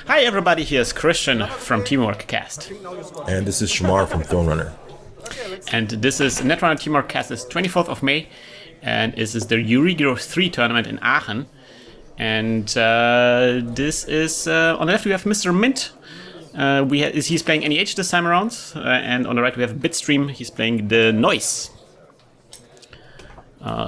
Hi everybody, here's Krystian from TeamworkCast. And this is Shomar from Netrunner. And this is Netrunner TeamworkCast is 24th of May, and this is the Euregio 3 tournament in Aachen. And this is, on the left we have Mr. Mint. He's playing NEH this time around, and on the right we have Bitstream, he's playing the Noise.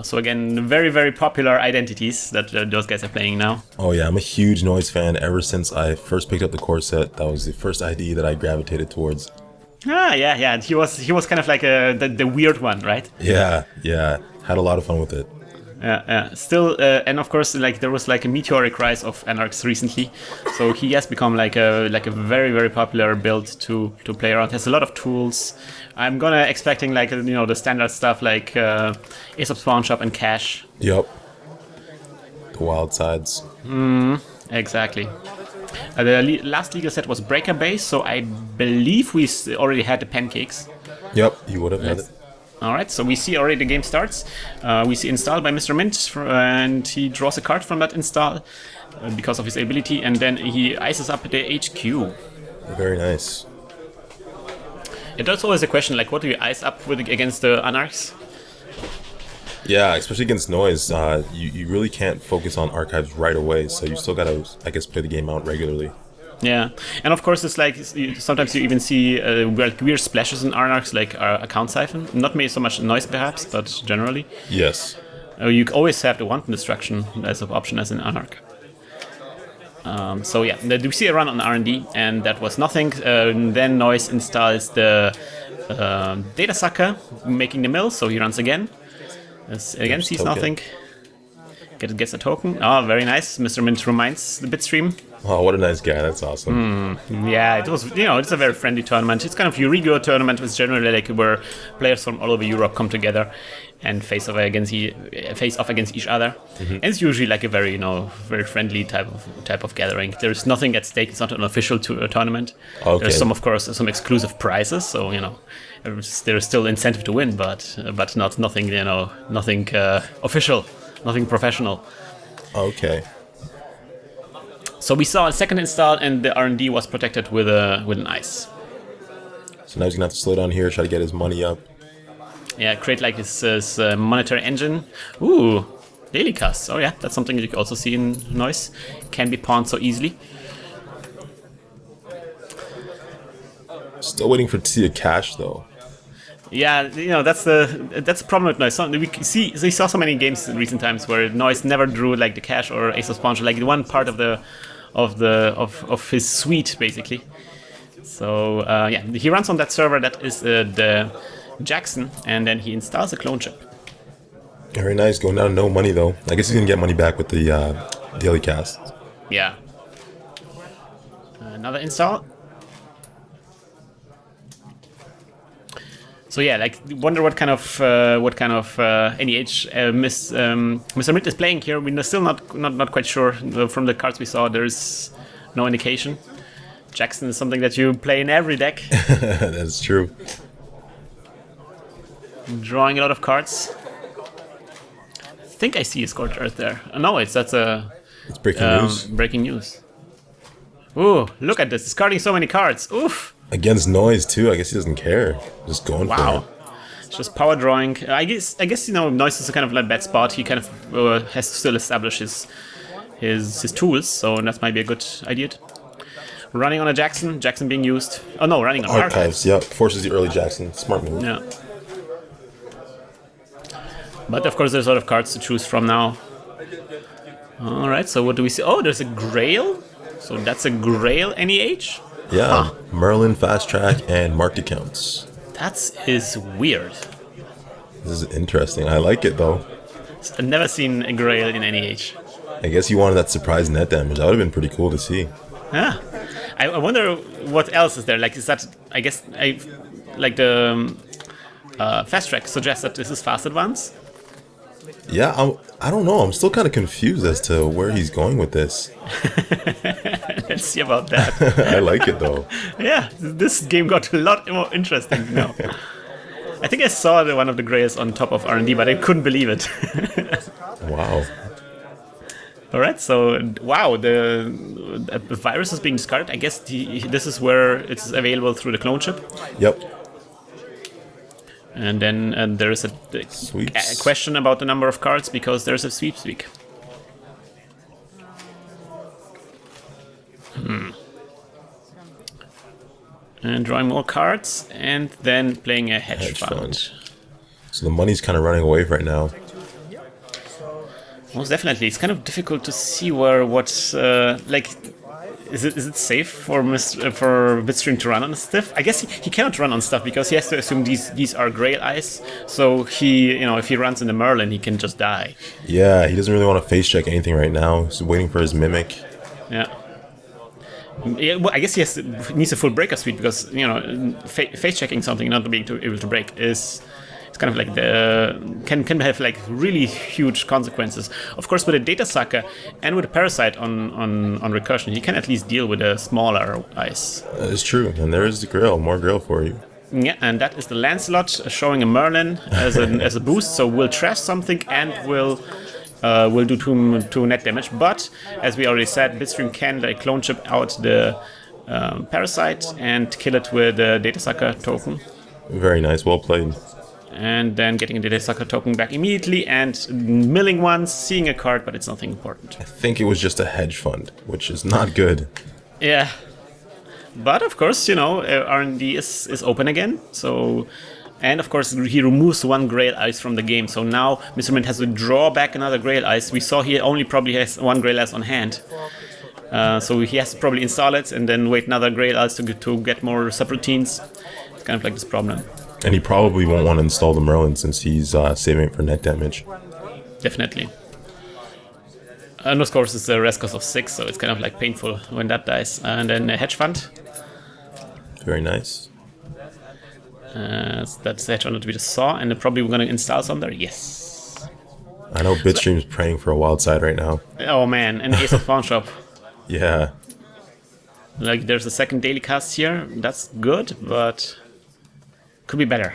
So again, very, very popular identities that those guys are playing now. Oh yeah, I'm a huge Noise fan. Ever since I first picked up the core set, that was the first ID that I gravitated towards. Yeah. He was kind of like the weird one, right? Yeah. Had a lot of fun with it. Yeah. Still, and of course, like there was like a meteoric rise of Anarchs recently, so he has become like a very, very popular build to play around. Has a lot of tools. I'm expecting like the standard stuff like Aesop's Pawn Shop and Cash. Yep. The wild sides. Exactly. The last legal set was Breaker Base, so I believe we already had the pancakes. Yep, you would have had it. Alright, so we see already the game starts. We see install by Mr. Mint, and he draws a card from that install because of his ability, and then he ices up the HQ. Very nice. That's always a question, like what do you ice up with against the Anarchs? Yeah, especially against Noise, you really can't focus on archives right away, so you still gotta, I guess, play the game out regularly. Yeah, and of course it's like sometimes you even see weird splashes in Anarchs, like account siphon. Not maybe so much Noise perhaps, but generally. Yes. You always have the wanton destruction as an option as an Anarch. So yeah, we see a run on R&D, and that was nothing. Then Noise installs the data sucker, making the mill, so he runs again. Again, sees nothing. Gets a token. Oh, very nice. Mr. Mint reminds the Bitstream. Oh, what a nice guy. That's awesome. Yeah, it was, it's a very friendly tournament. It's kind of Euregio tournament, which generally like where players from all over Europe come together and face off against each other. Mm-hmm. And it's usually like a very, very friendly type of gathering. There's nothing at stake. It's not an official tournament. Okay. There's of course, some exclusive prizes. So there's still incentive to win, but nothing official, nothing professional. Okay. So we saw a second install, and the R&D was protected with an ice. So now he's gonna have to slow down here, try to get his money up. Yeah, create like his monetary engine. Ooh, daily casts. Oh yeah, that's something you can also see in Noise. Can be pawned so easily. Still waiting to see a cash though. Yeah, that's the problem with Noise. We saw so many games in recent times where Noise never drew like the cash or Ace of Sponsor, like the one part of his suite basically. So yeah, he runs on that server that is the Jackson, and then he installs a clone chip. Very nice. Going down to no money though. I guess he's gonna get money back with the daily cast. Yeah. Another install. So yeah, like wonder what kind of NEH Mr. Mint is playing here. We're still not quite sure. From the cards we saw, there's no indication. Jackson is something that you play in every deck. That's true. Drawing a lot of cards. I think I see a Scorched Earth there. No, it's breaking news. Breaking news. Ooh, look at this! Discarding so many cards. Oof. Against Noise too. I guess he doesn't care. Just going for it. Wow. It's just power drawing. I guess Noise is a kind of like bad spot. He kind of has to still establish his tools, so that might be a good idea. Running on a Jackson being used. Oh no, running on Archives. Yeah, forces the early Jackson. Smart move. Yeah. But of course, there's a lot of cards to choose from now. All right, so what do we see? Oh, there's a Grail. So that's a Grail NEH. Yeah, Merlin, Fast Track, and Marked Accounts. That is weird. This is interesting. I like it though. I've never seen a Grail in NEH. I guess you wanted that surprise net damage. That would have been pretty cool to see. Yeah. I wonder what else is there. Like, is that, I guess, the Fast Track suggests that this is Fast Advance? Yeah, I don't know. I'm still kind of confused as to where he's going with this. Let's see about that. I like it though. Yeah, this game got a lot more interesting now. I think I saw one of the Grays on top of R&D, but I couldn't believe it. Wow. All right, so wow, the virus is being discarded. I guess this is where it's available through the clone chip. Yep. And then there is a question about the number of cards because there's a sweepstake. And drawing more cards, and then playing a hedge fund. So the money's kind of running away right now. Most definitely. It's kind of difficult to see is it safe for Bitstream to run on stuff? I guess he cannot run on stuff because he has to assume these are Grail Eyes. So if he runs in the Merlin, he can just die. Yeah, he doesn't really want to face check anything right now. He's waiting for his Mimic. Yeah. Yeah, well, I guess he needs a full breaker suite because face checking something not being able to break is. It's kind of like can have like really huge consequences. Of course, with a data sucker and with a parasite on recursion, you can at least deal with a smaller ice. That is true, and there is the Grail, more Grail for you. Yeah, and that is the Lancelot showing a Merlin as a boost. So we'll trash something and we'll do two net damage. But as we already said, Bitstream can clone chip out the parasite and kill it with a data sucker token. Very nice, well played. And then getting the sucker token back immediately and milling once, seeing a card, but it's nothing important. I think it was just a hedge fund, which is not good. Yeah. But of course, R&D is open again. So, and of course, he removes one Grail Ice from the game. So now Mr. Mint has to draw back another Grail Ice. We saw he only probably has one Grail Ice on hand. So he has to probably install it and then wait another Grail Ice to get more subroutines. It's kind of like this problem. And he probably won't want to install the Merlin since he's saving it for net damage. Definitely. And of course it's a rest cost of 6, so it's kind of like painful when that dies. And then a hedge fund. Very nice. So that's the hedge fund that we just saw, and then probably we're going to install some there. Yes. I know Bitstream's praying for a wild side right now. Oh man, and Ace of Pawn Shop. Yeah. Like there's a second daily cast here. That's good, but could be better.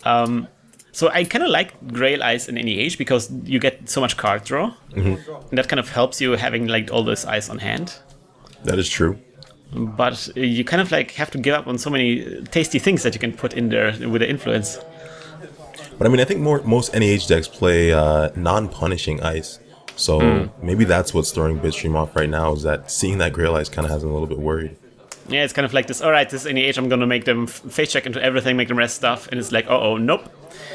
So I kind of like Grail Ice in any age because you get so much card draw. Mm-hmm. And that kind of helps you having like all this ice on hand. That is true. But you kind of like have to give up on so many tasty things that you can put in there with the influence. But I mean, I think most NEH decks play non-punishing ice. So maybe that's what's throwing Bitstream off right now, is that seeing that Grail Ice kind of has them a little bit worried. Yeah, it's kind of like this, alright, this NEH, I'm gonna make them face check into everything, make them rest stuff, and it's like, nope.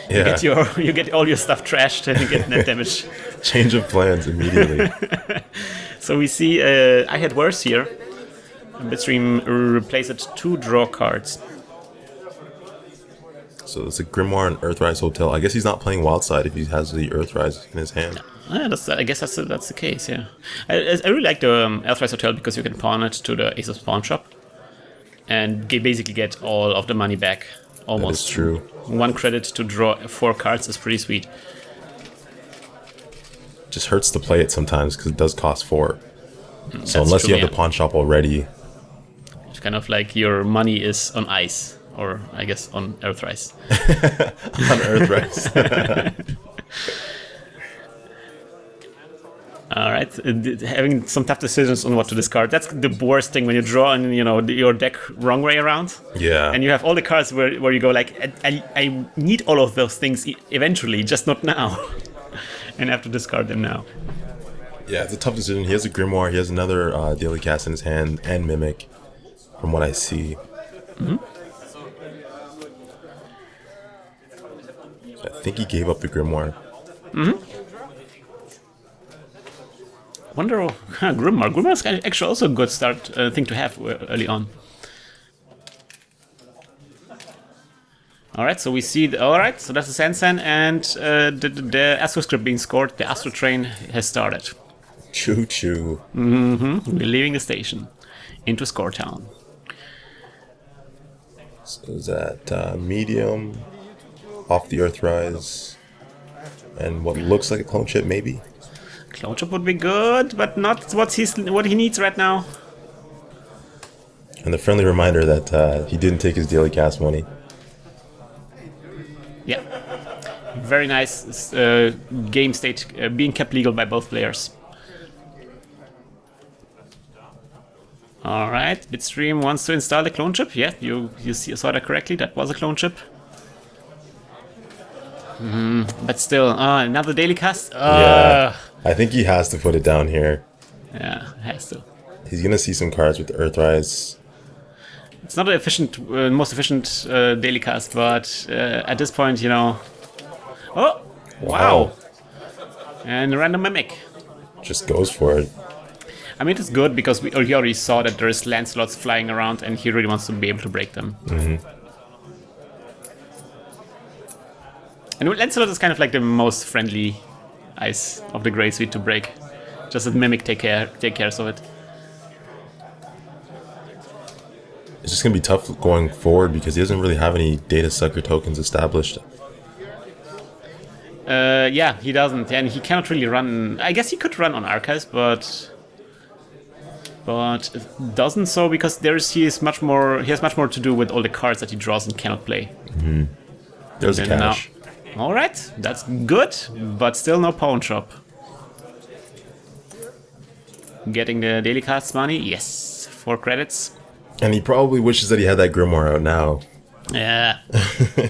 Yeah. You get all your stuff trashed and you get net damage. Change of plans immediately. So we see, I had worse here. Bitstream replaced 2 draw cards. So it's a Grimoire and Earthrise Hotel. I guess he's not playing Wildside if he has the Earthrise in his hand. Yeah, I guess that's the case, yeah. I really like the Earthrise Hotel because you can pawn it to the Ace of Pawn Shop and basically get all of the money back. Almost. That is true. 1 credit to draw 4 cards is pretty sweet. Just hurts to play it sometimes because it does cost 4. So That's unless true, you have the pawn shop already. It's kind of like your money is on ice, or I guess on Earthrise. On Earthrise. All right, having some tough decisions on what to discard. That's the worst thing when you draw and your deck wrong way around. Yeah. And you have all the cards where you go like, I need all of those things eventually, just not now, and have to discard them now. Yeah, it's a tough decision. He has a Grimoire. He has another Daily Cast in his hand and Mimic, from what I see. Mm-hmm. So I think he gave up the Grimoire. Mm-hmm. Wonder, Grimoire. Grimoire is actually also a good start thing to have early on. All right, so we see. All right, so that's the Sansan, and the Astro script being scored. The Astro train has started. Choo choo. Mm-hmm. We're leaving the station into Score Town. So is that medium, off the Earthrise, and what looks like a clone chip, maybe? Clone chip would be good, but not what he needs right now. And the friendly reminder that he didn't take his daily cast money. Yeah. very nice game state being kept legal by both players. All right, Bitstream wants to install the clone chip. Yeah, you saw that correctly. That was a clone chip. But still, another daily cast. Yeah, I think he has to put it down here. Yeah, has to. He's gonna see some cards with the Earthrise. It's not the most efficient daily cast, but at this point, Oh, wow. And random mimic. Just goes for it. I mean, it's good because he already saw that there's land slots flying around, and he really wants to be able to break them. And land slot is kind of like the most friendly ice of the Grey Suite to break. Just that mimic take care of it. It's just going to be tough going forward because he doesn't really have any data sucker tokens established. Yeah, he doesn't. And he cannot really run... I guess he could run on Archives, but doesn't so because he has much more to do with all the cards that he draws and cannot play. There's a cash. Alright, that's good, but still no pawn shop. Getting the daily cards money? Yes, 4 credits. And he probably wishes that he had that Grimoire out now. Yeah,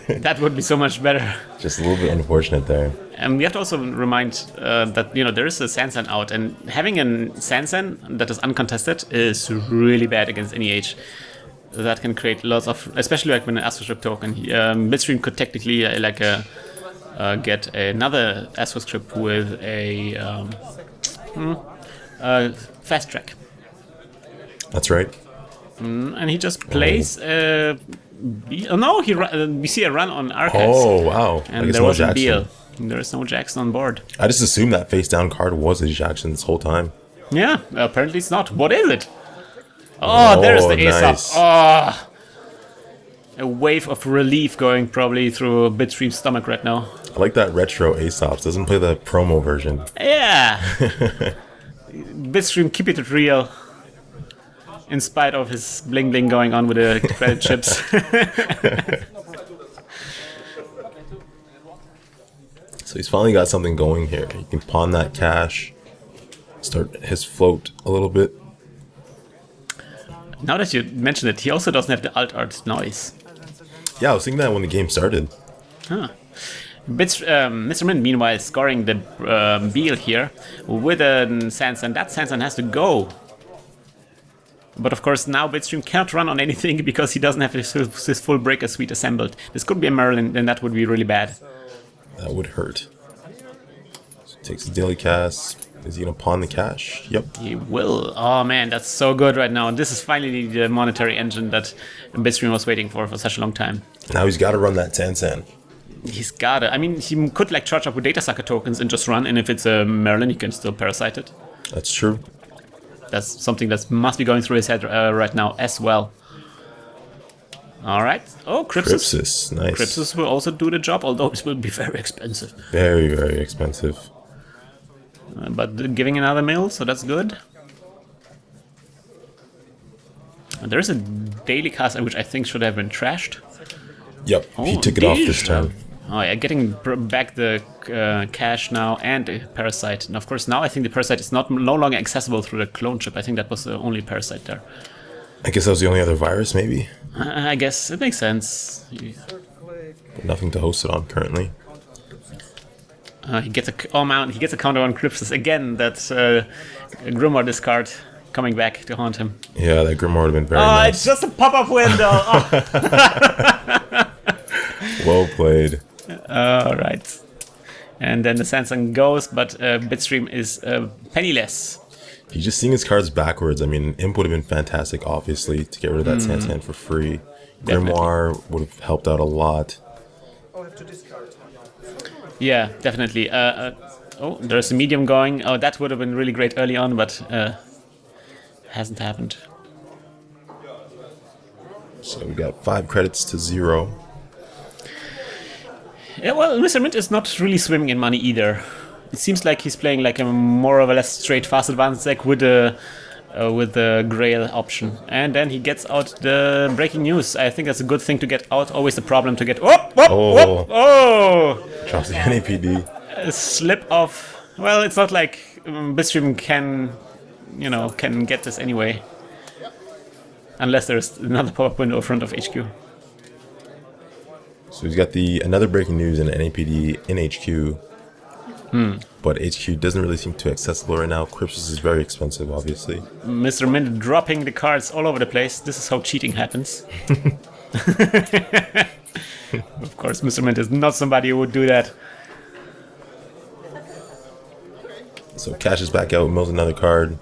that would be so much better. Just a little bit unfortunate there. And we have to also remind that there is a Sansan out, and having a Sansan that is uncontested is really bad against NEH. That can create lots of, especially like when an Astrostrip token. Bitstream could technically get another Astrostrip with a fast track. That's right. And he just plays. We see a run on Archives. Oh wow! And there wasn't Beal. There is no Jackson on board. I just assumed that face down card was a Jackson this whole time. Yeah, apparently it's not. What is it? Oh, there's the ace nice. up. Oh, a wave of relief going probably through Bitstream's stomach right now. I like that retro Aesops. Doesn't play the promo version. Yeah. Bitstream, keep it real. In spite of his bling bling going on with the credit chips. So he's finally got something going here. He can pawn that cash, start his float a little bit. Now that you mention it, he also doesn't have the alt art noise. Yeah, I was thinking that when the game started. Huh. Mr. Mint, meanwhile, scoring the Beal here with a Sansan. That Sansan has to go. But of course, now Bitstream cannot run on anything because he doesn't have his full breaker suite assembled. This could be a Merlin, and that would be really bad. That would hurt. So takes the daily cast. Is he going to pawn the cash? Yep. He will. Oh man, that's so good right now. This is finally the monetary engine that Bitstream was waiting for such a long time. Now he's got to run that Sansan. He's got it. I mean, he could like charge up with data sucker tokens and just run, and if it's a Merlin, he can still parasite it. That's true. That's something that must be going through his head right now as well. All right. Oh, Crypsis. Nice. Crypsis will also do the job, although it will be very expensive. Very, very expensive. But giving another mill, so that's good. And there is a daily cast which I think should have been trashed. Yep, he took it off this time. Oh yeah, getting back the cash now and the parasite. And of course now I think the parasite is no longer accessible through the clone chip. I think that was the only parasite there. I guess that was the only other virus, maybe? I guess it makes sense. Nothing to host it on currently. He gets a counter on Crypsis again. That's Grimoire discard coming back to haunt him. Yeah, that Grimoire would have been very nice. It's just a pop-up window. Well played. All right. And then the Sansan goes, but Bitstream is penniless. He's just seeing his cards backwards. I mean, Imp would have been fantastic, obviously, to get rid of that Sansan for free. Definitely. Grimoire would have helped out a lot. Yeah, definitely. There's a medium going. Oh, that would have been really great early on, but hasn't happened. So we got 5 credits to 0. Yeah, well, Mr. Mint is not really swimming in money either. It seems like he's playing like a more or less straight fast advance deck with a with the Grail option. And then he gets out the breaking news. I think that's a good thing to get out. Always a problem to get... Oh! Drops the NAPD. A slip of... Well, it's not like Bitstream can get this anyway. Unless there's another pop-up window in front of HQ. So he's got another breaking news in NAPD in HQ. But HQ doesn't really seem too accessible right now. Crypsis is very expensive, obviously. Mr. Mint dropping the cards all over the place. This is how cheating happens. Of course, Mr. Mint is not somebody who would do that. So cashes back out, mills another card.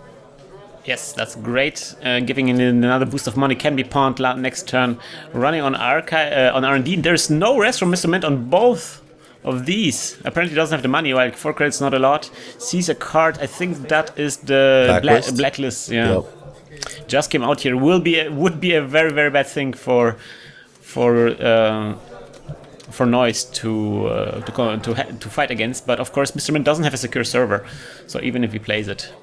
Yes, that's great. Giving in another boost of money can be pawned next turn. Running on on R&D. There's no rest from Mr. Mint on both of these. Apparently doesn't have the money, like 4 credits, not a lot. Sees a card, I think that is the blacklist. Yeah. Yep. Just came out here. Would be a very, very bad thing for Noise to fight against. But of course, Mr. Mint doesn't have a secure server, so even if he plays it,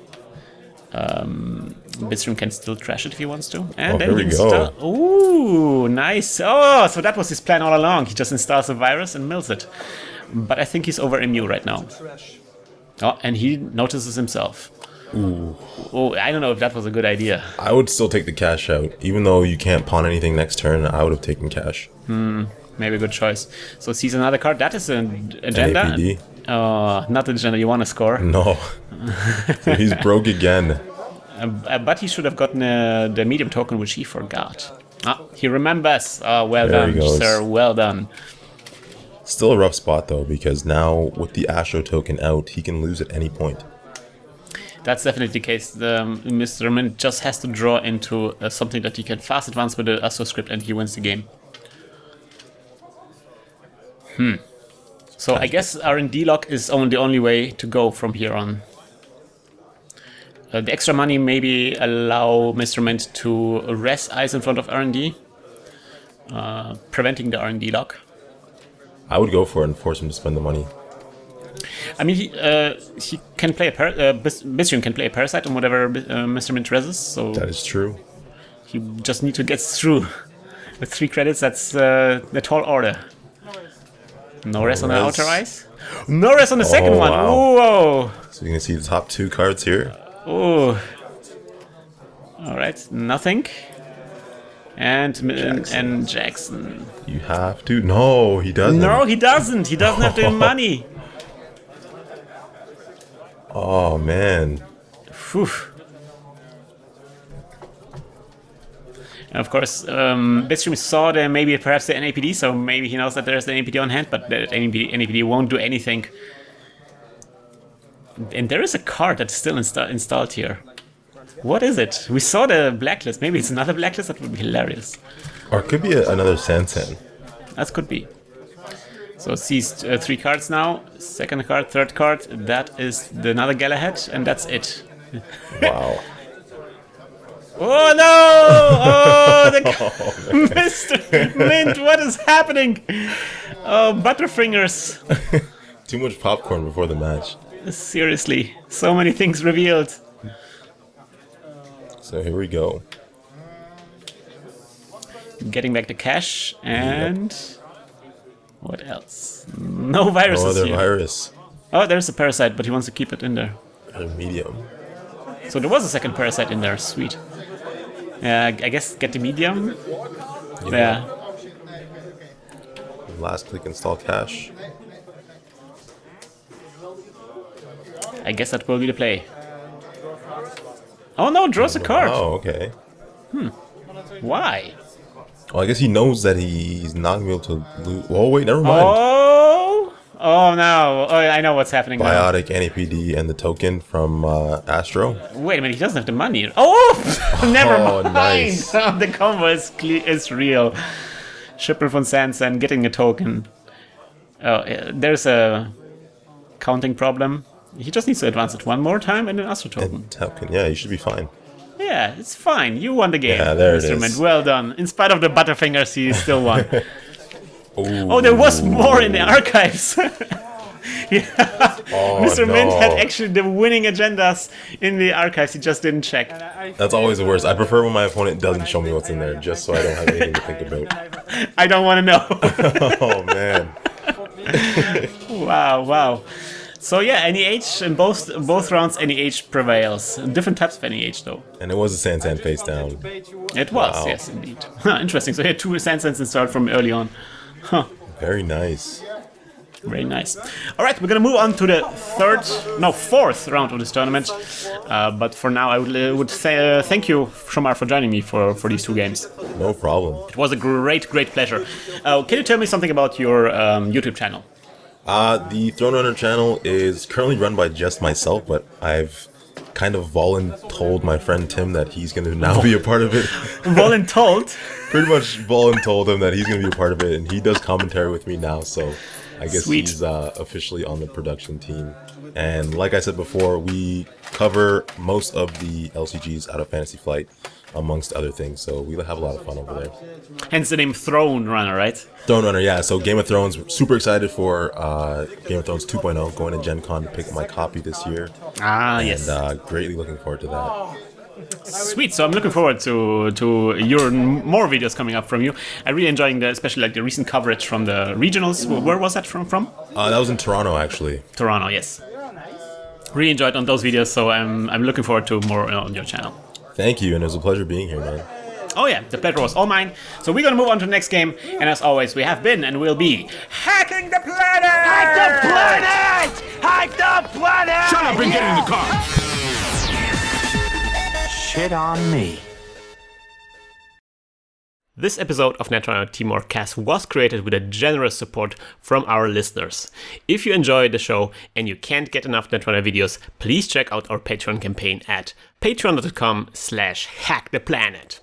Bitstream can still trash it if he wants to. And then here we go. Ooh, nice. Oh, so that was his plan all along. He just installs a virus and mills it. But I think he's over immune right now. Oh, and he notices himself. Ooh. Oh, I don't know if that was a good idea. I would still take the cash out. Even though you can't pawn anything next turn, I would have taken cash. Maybe a good choice. So sees another card. That is an agenda. NAPD. Not the agenda you want to score. No. So he's broke again. But he should have gotten the medium token, which he forgot. He remembers. Well There done, he goes. sir. Well done. Still a rough spot, though, because now with the Astro token out, he can lose at any point. That's definitely the case. Mr. Mint just has to draw into something that he can fast advance with the Astro script, and he wins the game. So I guess R&D lock is the only way to go from here on. The extra money maybe allow Mr. Mint to rest eyes in front of R&D, preventing the R&D lock. I would go for it and force him to spend the money. I mean, he can play Bitstream can play a parasite on whatever Mr. Mint reses, so That is true. he just need to get through. With 3 credits, that's the tall order. No rest on the outer ice. No rest on the second one. Wow. Whoa. So you can see the top 2 cards here. Oh. All right. Nothing. And Jackson. You have to. No, he doesn't. No, he doesn't. He doesn't have the money. Oh, man. Phew. And of course, Bitstream saw perhaps the NAPD, so maybe he knows that there's the NAPD on hand, but the NAPD won't do anything. And there is a card that's still installed here. What is it? We saw the blacklist. Maybe it's another blacklist? That would be hilarious. Or it could be another Sansan. That could be. So sees 3 cards now. Second card, third card. That is another Galahad, and that's it. Wow. Oh no! Oh, Mr. Mint, what is happening? Oh, Butterfingers. Too much popcorn before the match. Seriously, so many things revealed. So here we go. Getting back the cash and what else? No viruses No other here. virus. Oh, there's a parasite, but he wants to keep it in there. A medium. So there was a second parasite in there. Sweet. I guess get the medium. Yeah. Last click install cache. I guess that will be the play. Oh no, draws a card. Oh, okay. Why? Well, I guess he knows that he's not going to be able to lose. Oh, wait, never mind. Oh no. Oh, I know what's happening now. Biotic, NAPD, and the token from Astro. Wait a minute, he doesn't have the money. Oh! Never mind. Nice. The combo is real. Shipper von Sansan getting a token. Oh, there's a counting problem. He just needs to advance it one more time and an Astro token. And token, yeah, you should be fine. Yeah, it's fine. You won the game. Yeah, there it Mr. is. Mint. Well done. In spite of the Butterfingers, he still won. Ooh. Oh, there was more in the archives. Oh, Mr. no. Mint had actually the winning agendas in the archives. He just didn't check. That's always the worst. I prefer when my opponent doesn't show me what's in there, just so I don't have anything to think about. I don't want to know. Oh, man. Wow. So yeah, NEH in both rounds, NEH prevails. Different types of NEH though. And it was a Sansan face down. It was, Wow. yes, indeed. Interesting. So he had 2 Sansans in start from early on. Very nice. Very nice. All right, we're gonna move on to the fourth round of this tournament. But for now, I would say thank you, Shomar, for joining me for these 2 games. No problem. It was a great pleasure. Can you tell me something about your YouTube channel? The Throne Runner channel is currently run by just myself, but I've kind of voluntold my friend Tim that he's going to now be a part of it. Voluntold? Pretty much voluntold him that he's going to be a part of it, and he does commentary with me now, so I guess Sweet. he's officially on the production team. And like I said before, we cover most of the LCGs out of Fantasy Flight, amongst other things, so we have a lot of fun over there. Hence the name Throne Runner, right? Throne Runner, yeah. So Game of Thrones, super excited for Game of Thrones 2.0, going to Gen Con to pick up my copy this year. Yes. And greatly looking forward to that. Sweet. So I'm looking forward to your more videos coming up from you. I'm really enjoying especially like the recent coverage from the regionals. Where was that from? That was in Toronto, actually. Toronto, yes. Really enjoyed on those videos, so I'm looking forward to more on your channel. Thank you, and it was a pleasure being here, man. Oh yeah, the pleasure was all mine. So we're gonna move on to the next game, and as always, we have been and will be hacking the planet! Hack the planet! Hack the planet! Shut up and get in the car! Shit on me. This episode of Netrunner TeamworkCast was created with a generous support from our listeners. If you enjoy the show and you can't get enough Netrunner videos, please check out our Patreon campaign at patreon.com/hacktheplanet.